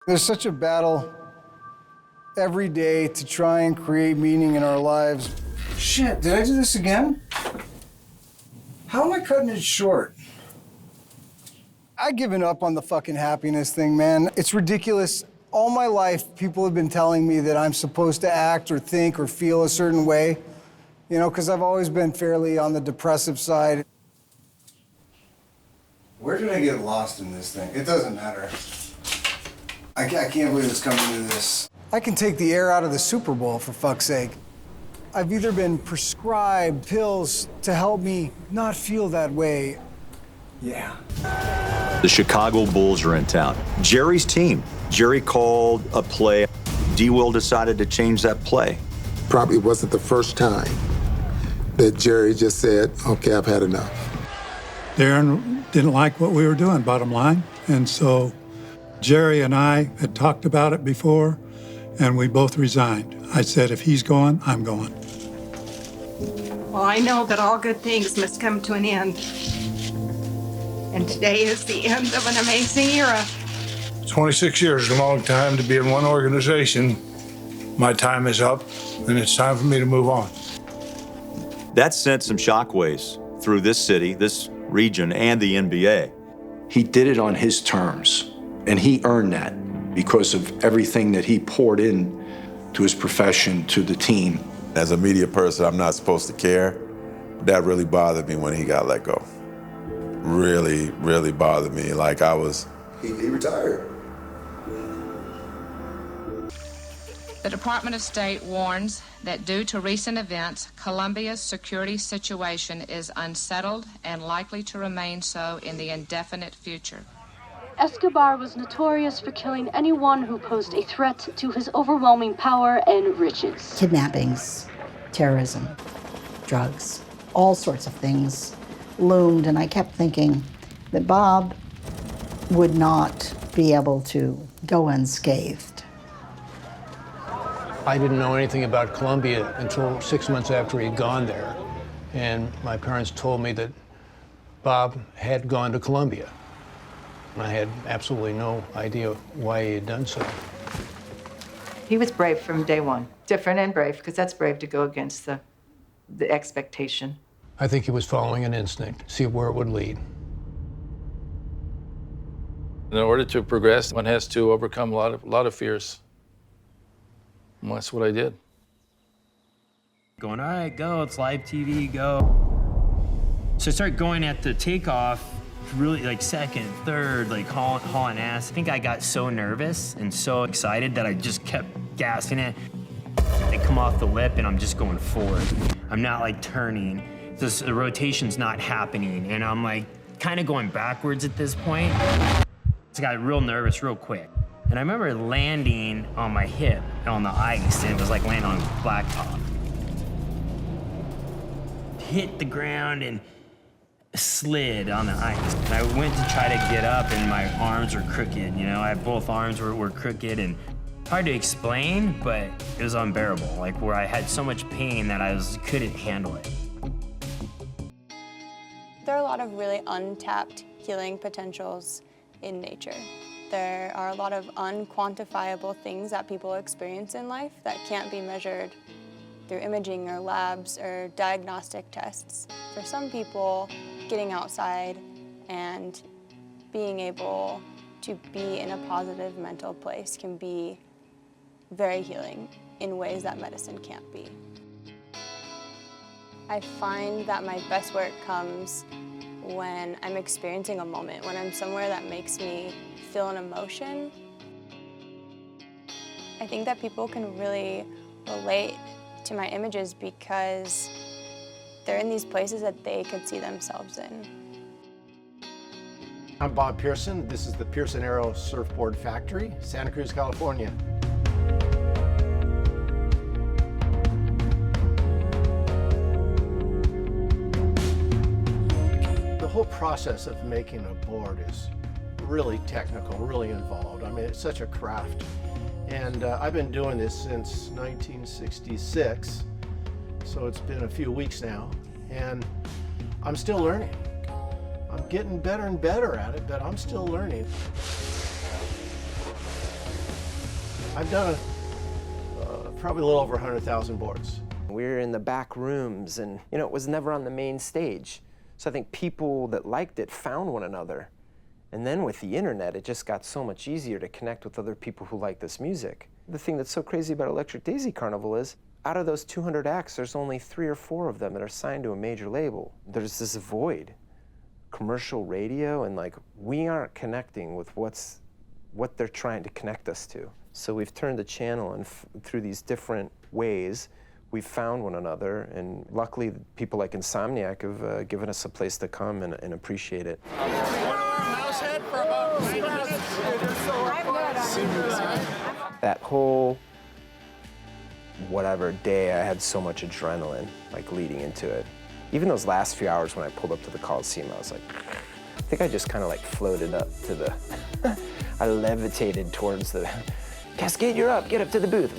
There's such a battle every day to try and create meaning in our lives. Shit, did I do this again? How am I cutting it short? I've given up on the fucking happiness thing, man. It's ridiculous. All my life, people have been telling me that I'm supposed to act or think or feel a certain way, you know, because I've always been fairly on the depressive side. Where did I get lost in this thing? It doesn't matter. I can't believe it's coming to this. I can take the air out of the Super Bowl, for fuck's sake. I've either been prescribed pills to help me not feel that way. Yeah. The Chicago Bulls are in town. Jerry's team. Jerry called a play. D-Will decided to change that play. Probably wasn't the first time that Jerry just said, okay, I've had enough. Darren didn't like what we were doing, bottom line. And so Jerry and I had talked about it before, and we both resigned. I said, if he's going, I'm going. Well, I know that all good things must come to an end. And today is the end of an amazing era. 26 years is a long time to be in one organization. My time is up, and it's time for me to move on. That sent some shockwaves through this city, this region, and the NBA. He did it on his terms, and he earned that because of everything that he poured in to his profession, to the team. As a media person, I'm not supposed to care. That really bothered me when he got let go. Really, really bothered me. Like I was... He retired. The Department of State warns that due to recent events, Colombia's security situation is unsettled and likely to remain so in the indefinite future. Escobar was notorious for killing anyone who posed a threat to his overwhelming power and riches. Kidnappings, terrorism, drugs, all sorts of things loomed, and I kept thinking that Bob would not be able to go unscathed. I didn't know anything about Colombia until 6 months after he'd gone there. And my parents told me that Bob had gone to Colombia. And I had absolutely no idea why he had done so. He was brave from day one. Different and brave, because that's brave to go against the expectation. I think he was following an instinct, see where it would lead. In order to progress, one has to overcome a lot of fears. And that's what I did. Going, all right, go, it's live TV, go. So I started going at the takeoff, really like second, third, like hauling ass. I think I got so nervous and so excited that I just kept gassing it. I come off the lip and I'm just going forward. I'm not like turning. The rotation's not happening. And I'm like kind of going backwards at this point. So I got real nervous real quick. And I remember landing on my hip on the ice, and it was like landing on blacktop. Hit the ground and slid on the ice. And I went to try to get up, and my arms were crooked. You know, both arms were crooked, and hard to explain, but it was unbearable. Like where I had so much pain that I couldn't handle it. There are a lot of really untapped healing potentials in nature. There are a lot of unquantifiable things that people experience in life that can't be measured through imaging or labs or diagnostic tests. For some people, getting outside and being able to be in a positive mental place can be very healing in ways that medicine can't be. I find that my best work comes when I'm experiencing a moment, when I'm somewhere that makes me feel an emotion. I think that people can really relate to my images because they're in these places that they could see themselves in. I'm Bob Pearson. This is the Pearson Aero Surfboard Factory, Santa Cruz, California. The whole process of making a board is really technical, really involved. I mean, it's such a craft. And I've been doing this since 1966, so it's been a few weeks now, and I'm still learning. I'm getting better and better at it, but I'm still learning. I've done probably a little over 100,000 boards. We were in the back rooms, and it was never on the main stage. So I think people that liked it found one another. And then with the internet, it just got so much easier to connect with other people who like this music. The thing that's so crazy about Electric Daisy Carnival is, out of those 200 acts, there's only 3 or 4 of them that are signed to a major label. There's this void. Commercial radio, and we aren't connecting with what they're trying to connect us to. So we've turned the channel, and through these different ways, we've found one another, and luckily people like Insomniac have given us a place to come and appreciate it. That whole whatever day, I had so much adrenaline leading into it. Even those last few hours when I pulled up to the Coliseum, I was like, I think I just kind of floated up to the, I levitated towards the, Cascade, you're up, get up to the booth.